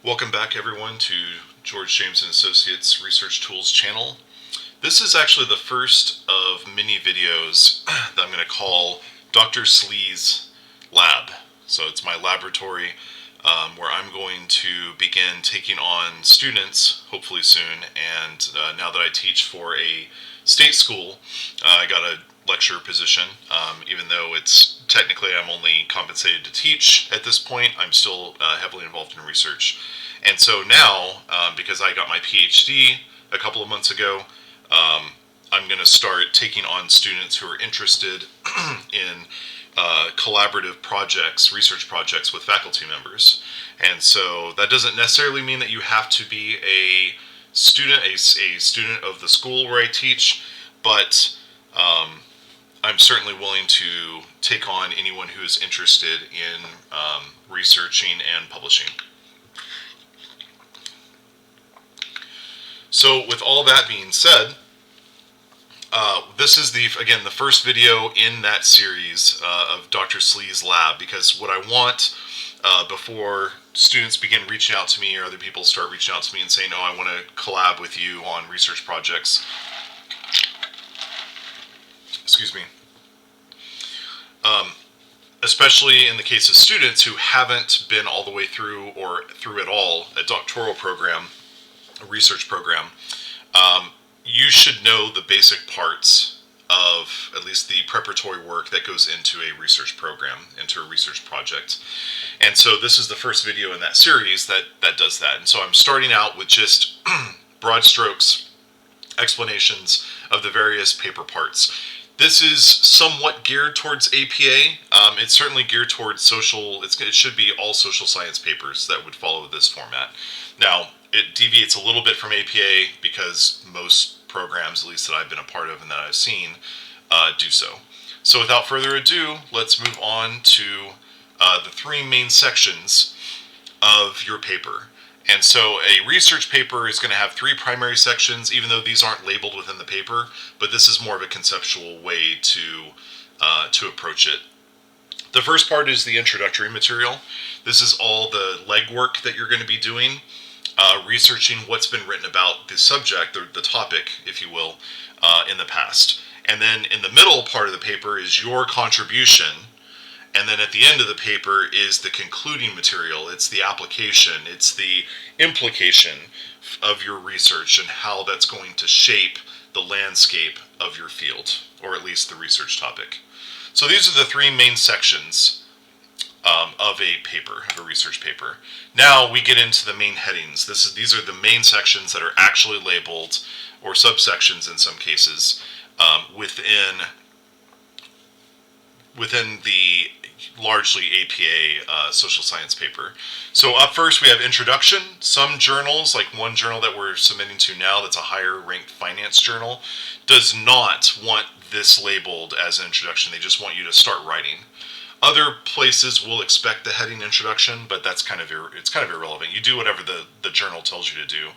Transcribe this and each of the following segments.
Welcome back everyone to George James and Associates Research Tools channel. This is actually the first of many videos that I'm going to call Dr. Slee's Lab. So it's my laboratory where I'm going to begin taking on students, hopefully soon, and now that I teach for a state school, I got a lecturer position. Even though it's technically I'm only compensated to teach at this point, I'm still heavily involved in research. And so now, because I got my PhD a couple of months ago, I'm going to start taking on students who are interested in collaborative projects, research projects with faculty members. And so that doesn't necessarily mean that you have to be a student, a student of the school where I teach, but I'm certainly willing to take on anyone who is interested in researching and publishing. So with all that being said, this is again the first video in that series of Dr. Slee's Lab, because what I want before students begin reaching out to me or other people start reaching out to me and saying, "Oh, I want to collab with you on research projects." Excuse me. Especially in the case of students who haven't been all the way through or through at all a doctoral program, a research program, you should know the basic parts of at least the preparatory work that goes into a research program, into a research project. And so this is the first video in that series that does that. And so I'm starting out with just broad strokes, explanations of the various paper parts. This is somewhat geared towards APA. It's certainly geared towards social. It should be all social science papers that would follow this format. Now, it deviates a little bit from APA because most programs, at least that I've been a part of and that I've seen, do so. So without further ado, let's move on to the three main sections of your paper. And so a research paper is going to have three primary sections, even though these aren't labeled within the paper, but this is more of a conceptual way to approach it. The first part is the introductory material. This is all the legwork that you're going to be doing, researching what's been written about the subject, the topic, if you will, in the past. And then in the middle part of the paper is your contribution. And then at the end of the paper is the concluding material. It's the application. It's the implication of your research and how that's going to shape the landscape of your field, or at least the research topic. So these are the three main sections of a paper, of a research paper. Now we get into the main headings. These are the main sections that are actually labeled, or subsections in some cases, within the largely APA social science paper. So up first we have introduction. Some journals, like one journal that we're submitting to now that's a higher ranked finance journal, does not want this labeled as an introduction. They just want you to start writing. Other places will expect the heading introduction, but that's kind of irrelevant. You do whatever the journal tells you to do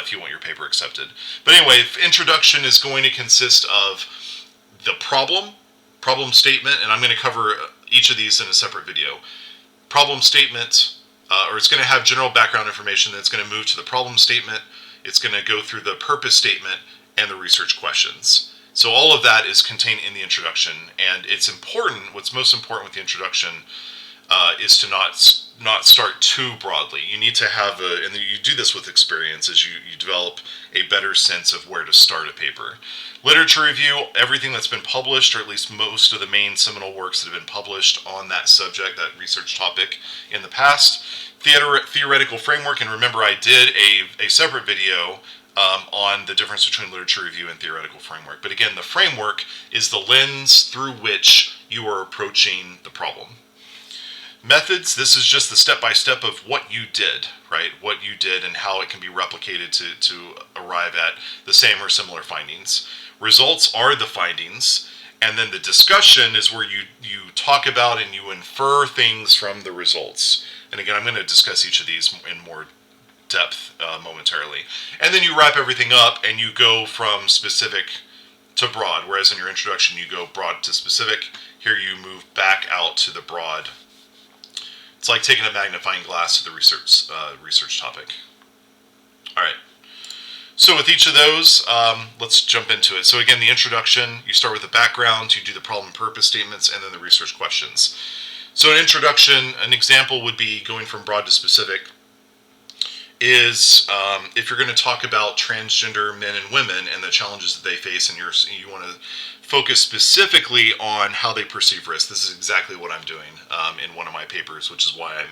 if you want your paper accepted. But anyway, introduction is going to consist of the problem statement, and I'm going to cover each of these in a separate video. Problem statement, or it's going to have general background information, then it's going to move to the problem statement, it's going to go through the purpose statement, and the research questions. So all of that is contained in the introduction, and it's important, what's most important with the introduction is to not start too broadly. You need to have and you do this with experience as you develop a better sense of where to start a paper. Literature review, everything that's been published, or at least most of the main seminal works that have been published on that subject, that research topic in the past. Theoretical framework, and remember I did a separate video on the difference between literature review and theoretical framework. But again, the framework is the lens through which you are approaching the problem. Methods, this is just the step-by-step of what you did, right? What you did and how it can be replicated to arrive at the same or similar findings. Results are the findings, and then the discussion is where you talk about and you infer things from the results. And again, I'm going to discuss each of these in more depth momentarily. And then you wrap everything up and you go from specific to broad, whereas in your introduction you go broad to specific. Here you move back out to the broad It's like taking a magnifying glass to the research topic. All right. So with each of those, let's jump into it. So again, the introduction, you start with the background, you do the problem and purpose statements, and then the research questions. So an introduction, an example would be going from broad to specific, is if you're going to talk about transgender men and women and the challenges that they face, and you want to focus specifically on how they perceive risk. This is exactly what I'm doing in one of my papers, which is why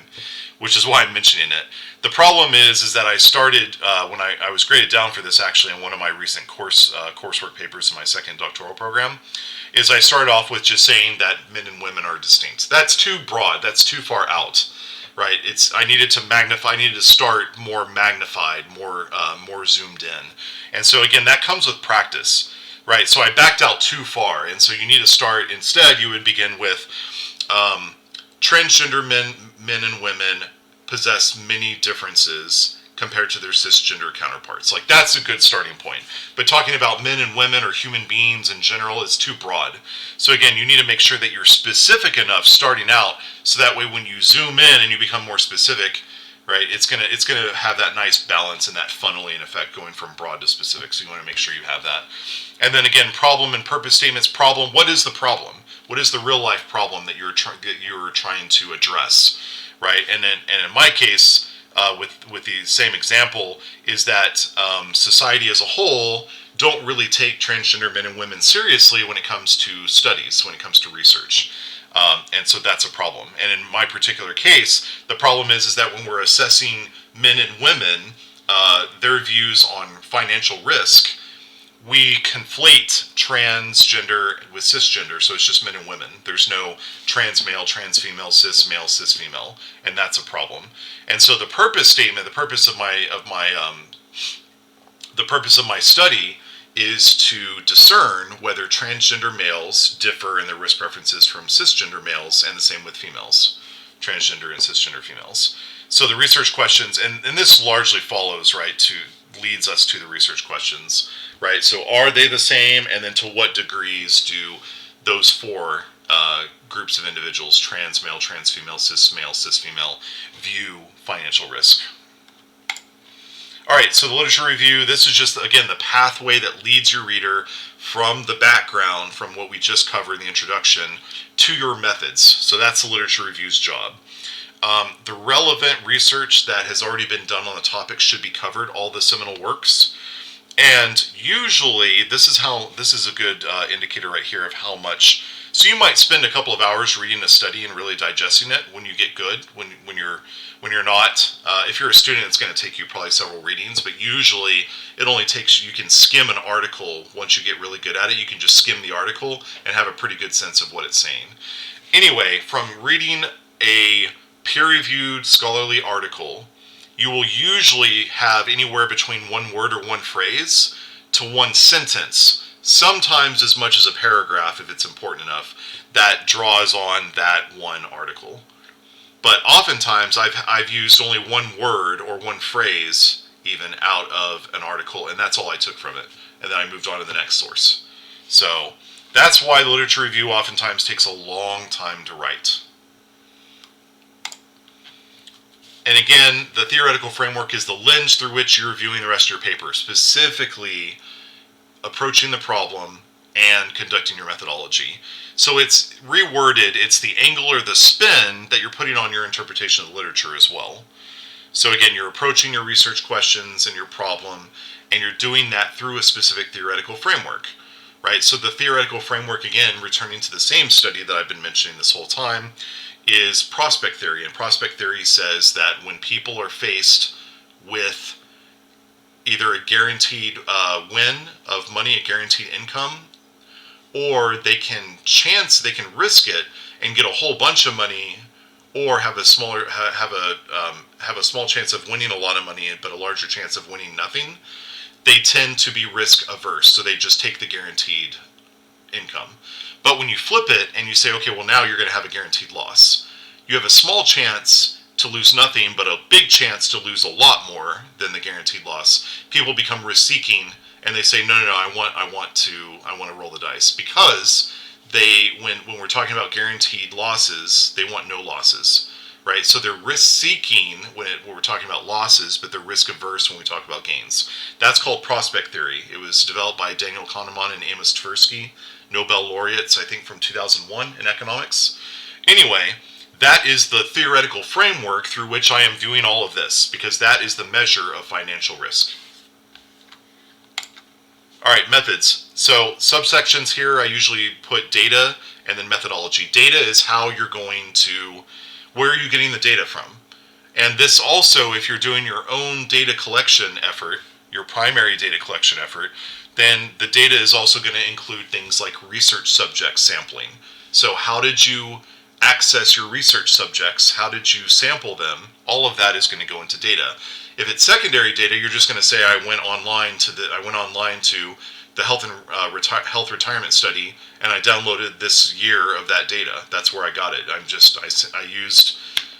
I'm mentioning it. The problem is that I started when I was graded down for this actually in one of my recent coursework papers in my second doctoral program. Is I started off with just saying that men and women are distinct. That's too broad. That's too far out. Right, I needed to magnify. I needed to start more magnified, more zoomed in, and so again, that comes with practice, right? So I backed out too far, and so you need to start. Instead, you would begin with transgender men and women possess many differences compared to their cisgender counterparts. Like, that's a good starting point. But talking about men and women or human beings in general is too broad. So again, you need to make sure that you're specific enough starting out, so that way when you zoom in and you become more specific, right, it's gonna have that nice balance and that funneling effect going from broad to specific. So you want to make sure you have that. And then again, problem and purpose statements. Problem. What is the problem? What is the real life problem that you're trying to address, right? And in my case, with the same example, is that society as a whole don't really take transgender men and women seriously when it comes to studies, when it comes to research. And so that's a problem. And in my particular case, the problem is that when we're assessing men and women, their views on financial risk, we conflate transgender with cisgender, so it's just men and women. There's no trans male, trans female, cis male, cis female, and that's a problem. And so the purpose statement, the purpose of my study is to discern whether transgender males differ in their risk preferences from cisgender males, and the same with females, transgender and cisgender females. So the research questions, and this largely follows, right, leads us to the research questions, right? So are they the same, and then to what degrees do those four groups of individuals, trans male, trans female, cis female, view financial risk? All right, so the literature review, this is just, again, the pathway that leads your reader from the background, from what we just covered in the introduction, to your methods. So that's the literature review's job. The relevant research that has already been done on the topic should be covered, all the seminal works. And usually, this is a good indicator right here of how much. So you might spend a couple of hours reading a study and really digesting it when you get good. When you're not, if you're a student, it's going to take you probably several readings. But usually, it only takes, you can skim an article. Once you get really good at it, you can just skim the article and have a pretty good sense of what it's saying. Anyway, from reading a peer-reviewed scholarly article, you will usually have anywhere between one word or one phrase to one sentence, sometimes as much as a paragraph if it's important enough, that draws on that one article. But oftentimes I've used only one word or one phrase even out of an article, and that's all I took from it, and then I moved on to the next source. So that's why the literature review oftentimes takes a long time to write. And again, the theoretical framework is the lens through which you're viewing the rest of your paper, specifically approaching the problem and conducting your methodology. So it's reworded, it's the angle or the spin that you're putting on your interpretation of the literature as well. So again, you're approaching your research questions and your problem, and you're doing that through a specific theoretical framework, right? So the theoretical framework, again, returning to the same study that I've been mentioning this whole time, is prospect theory. And prospect theory says that when people are faced with either a guaranteed win of money, a guaranteed income, or they can risk it and get a whole bunch of money, or have a small chance of winning a lot of money but a larger chance of winning nothing, they tend to be risk averse, so they just take the guaranteed income. But when you flip it and you say, okay, well, now you're going to have a guaranteed loss, you have a small chance to lose nothing, but a big chance to lose a lot more than the guaranteed loss. People become risk-seeking, and they say, no, I want to roll the dice, because when we're talking about guaranteed losses, they want no losses, right? So they're risk-seeking when we're talking about losses, but they're risk-averse when we talk about gains. That's called prospect theory. It was developed by Daniel Kahneman and Amos Tversky, Nobel laureates, I think, from 2001 in economics. Anyway, that is the theoretical framework through which I am doing all of this, because that is the measure of financial risk. All right, methods. So subsections here, I usually put data and then methodology. Data is how you're going to, where are you getting the data from? And this also, if you're doing your own data collection effort, your primary data collection effort, then the data is also going to include things like research subject sampling. So how did you access your research subjects? How did you sample them? All of that is going to go into data. If it's secondary data, you're just going to say I went online to the health retirement study and I downloaded this year of that data. That's where I got it. I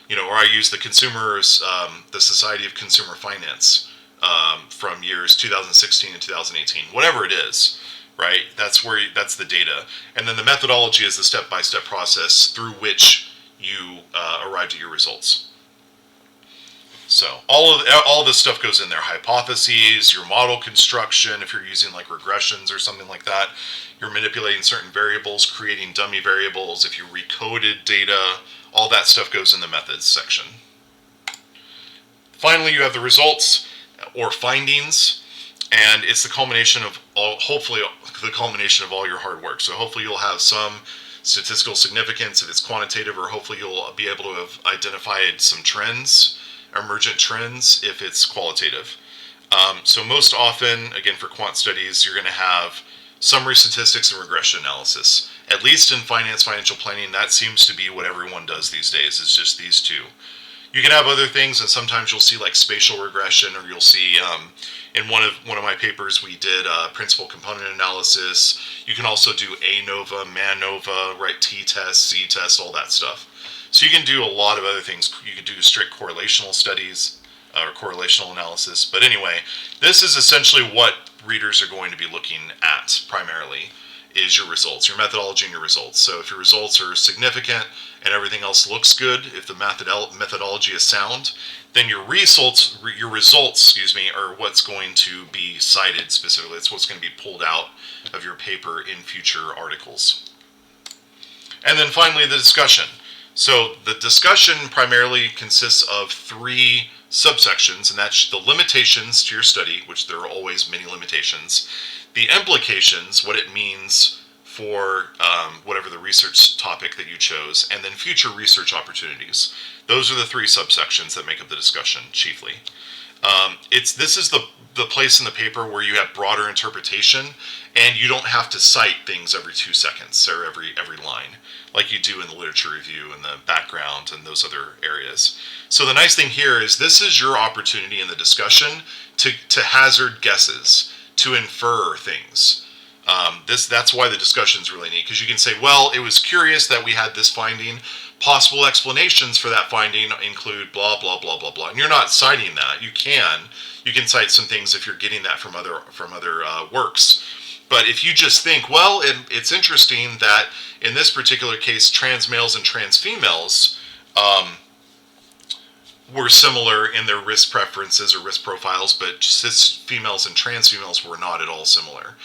used the consumers, the Society of Consumer Finance from years 2016 and 2018, whatever it is, right? That's the data. And then the methodology is the step-by-step process through which you arrived at your results. So all this stuff goes in there. Hypotheses, your model construction, if you're using like regressions or something like that, you're manipulating certain variables, creating dummy variables. If you recoded data, all that stuff goes in the methods section. Finally, you have the results or findings, and it's the culmination of hopefully the culmination of all your hard work. So hopefully you'll have some statistical significance if it's quantitative, or hopefully you'll be able to have identified some trends, emergent trends, if it's qualitative. So most often, again, for quant studies, you're going to have summary statistics and regression analysis. At least in finance, financial planning, that seems to be what everyone does these days. It's just these two. You can have other things, and sometimes you'll see like spatial regression, or you'll see in one of my papers we did principal component analysis. You can also do ANOVA, MANOVA, right? T-test, Z-test, all that stuff. So you can do a lot of other things. You can do strict correlational studies or correlational analysis. But anyway, this is essentially what readers are going to be looking at primarily, is your results, your methodology and your results. So if your results are significant and everything else looks good, if the methodology is sound, then your results, are what's going to be cited specifically. It's what's going to be pulled out of your paper in future articles. And then finally, the discussion. So the discussion primarily consists of three subsections, and that's the limitations to your study, which there are always many limitations, the implications, what it means for whatever the research topic that you chose, and then future research opportunities. Those are the three subsections that make up the discussion chiefly. This is the place in the paper where you have broader interpretation, and you don't have to cite things every 2 seconds or every line like you do in the literature review and the background and those other areas. So the nice thing here is this is your opportunity in the discussion to hazard guesses, to infer things. That's why the discussion is really neat, because you can say, well, it was curious that we had this finding. Possible explanations for that finding include blah, blah, blah, blah, blah. And you're not citing that. You can cite some things if you're getting that from other works. But if you just think, well, it's interesting that in this particular case, trans males and trans females were similar in their risk preferences or risk profiles, but cis females and trans females were not at all similar.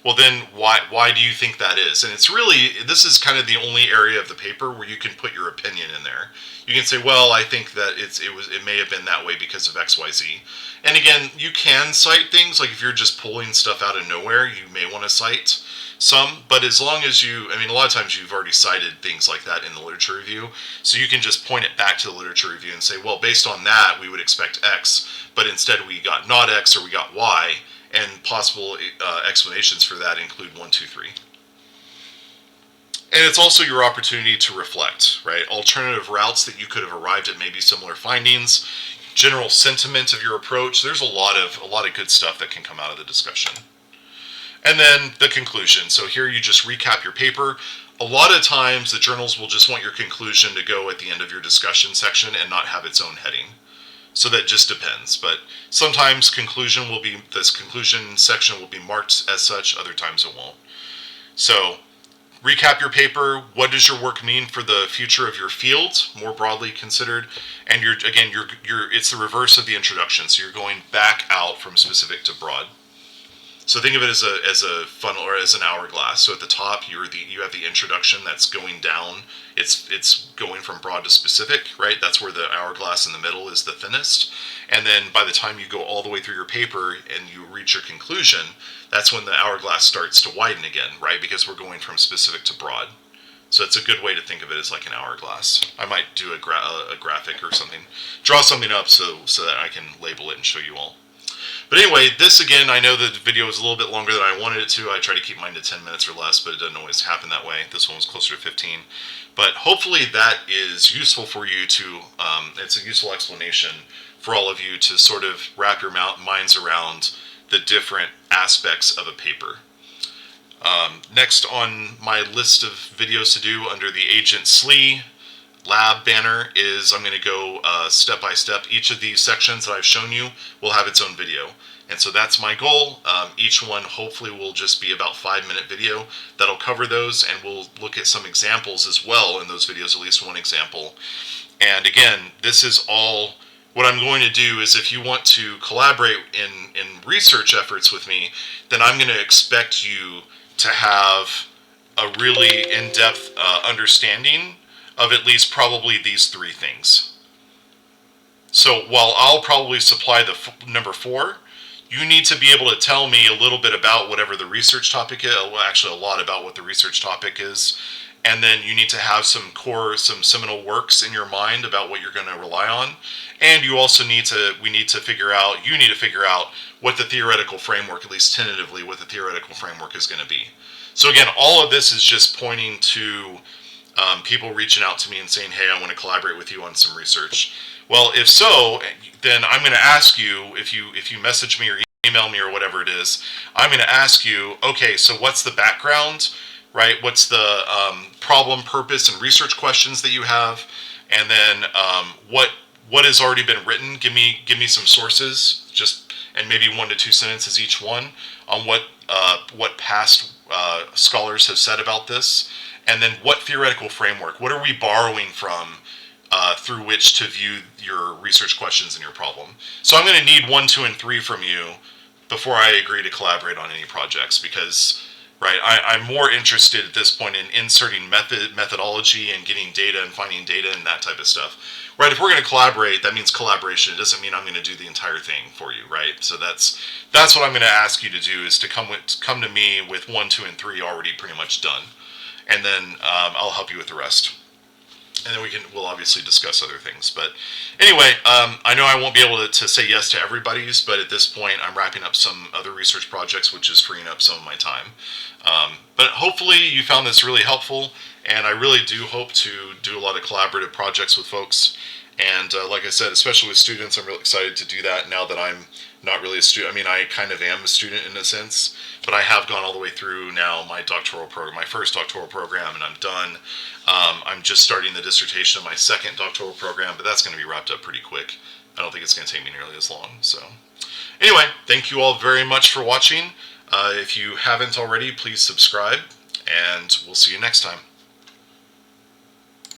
Well, then why do you think that is? And this is kind of the only area of the paper where you can put your opinion in there. You can say, well, I think that it may have been that way because of XYZ. And again, you can cite things, like if you're just pulling stuff out of nowhere, you may want to cite some, but as long as a lot of times you've already cited things like that in the literature review, so you can just point it back to the literature review and say, well, based on that, we would expect X, but instead we got not X or we got Y, and possible explanations for that include 1, 2, 3. And it's also your opportunity to reflect, right? Alternative routes that you could have arrived at maybe similar findings, general sentiment of your approach. There's a lot of good stuff that can come out of the discussion. And then the conclusion. So here you just recap your paper. A lot of times the journals will just want your conclusion to go at the end of your discussion section and not have its own heading. So that just depends. But sometimes this conclusion section will be marked as such, other times it won't. So recap your paper. What does your work mean for the future of your field, more broadly considered? And it's the reverse of the introduction. So you're going back out from specific to broad. So think of it as a funnel or as an hourglass. So at the top, you have the introduction that's going down. It's going from broad to specific, right? That's where the hourglass in the middle is the thinnest. And then by the time you go all the way through your paper and you reach your conclusion, that's when the hourglass starts to widen again, right? Because we're going from specific to broad. So it's a good way to think of it as like an hourglass. I might do a graphic or something, draw something up so that I can label it and show you all. But anyway, this again, I know the video was a little bit longer than I wanted it to. I try to keep mine to 10 minutes or less, but it doesn't always happen that way. This one was closer to 15. But hopefully that is useful for you to, it's a useful explanation for all of you to sort of wrap your minds around the different aspects of a paper. Next on my list of videos to do under the Agent SLE lab banner is I'm going to go step by step. Each of these sections that I've shown you will have its own video. And so that's my goal. Each one hopefully will just be about 5-minute video that'll cover those, and we'll look at some examples as well in those videos, at least one example. And again, this is all what I'm going to do is if you want to collaborate in research efforts with me, then I'm going to expect you to have a really in-depth understanding of at least probably these 3 things. So while I'll probably supply the number 4, you need to be able to tell me a little bit about whatever the research topic is, well, actually a lot about what the research topic is, and then you need to have some seminal works in your mind about what you're going to rely on, and you also need to figure out what the theoretical framework, at least tentatively, what the theoretical framework is going to be. So again, all of this is just pointing to people reaching out to me and saying, hey, I want to collaborate with you on some research. Well, if so, then I'm going to ask you, if you message me or email me or whatever it is, I'm going to ask you, okay, so what's the background, right? What's the problem, purpose, and research questions that you have? And then what has already been written? Give me some sources, and maybe 1 to 2 sentences each one on what past scholars have said about this. And then what theoretical framework, what are we borrowing from through which to view your research questions and your problem? So I'm going to need 1, 2, and 3 from you before I agree to collaborate on any projects, because I'm more interested at this point in inserting methodology and getting data and finding data and that type of stuff. Right, if we're going to collaborate, that means collaboration. It doesn't mean I'm going to do the entire thing for you, right? So that's what I'm going to ask you to do, is to come to me with 1, 2, and 3 already pretty much done. And then I'll help you with the rest. And then we'll obviously discuss other things. But anyway, I know I won't be able to say yes to everybody's, but at this point I'm wrapping up some other research projects, which is freeing up some of my time. But hopefully you found this really helpful, and I really do hope to do a lot of collaborative projects with folks. And like I said, especially with students, I'm really excited to do that now that I'm not really a student. I mean, I kind of am a student in a sense, but I have gone all the way through now my doctoral program, my first doctoral program, and I'm done. I'm just starting the dissertation of my second doctoral program, but that's going to be wrapped up pretty quick. I don't think it's going to take me nearly as long. So anyway, thank you all very much for watching. If you haven't already, please subscribe, and we'll see you next time.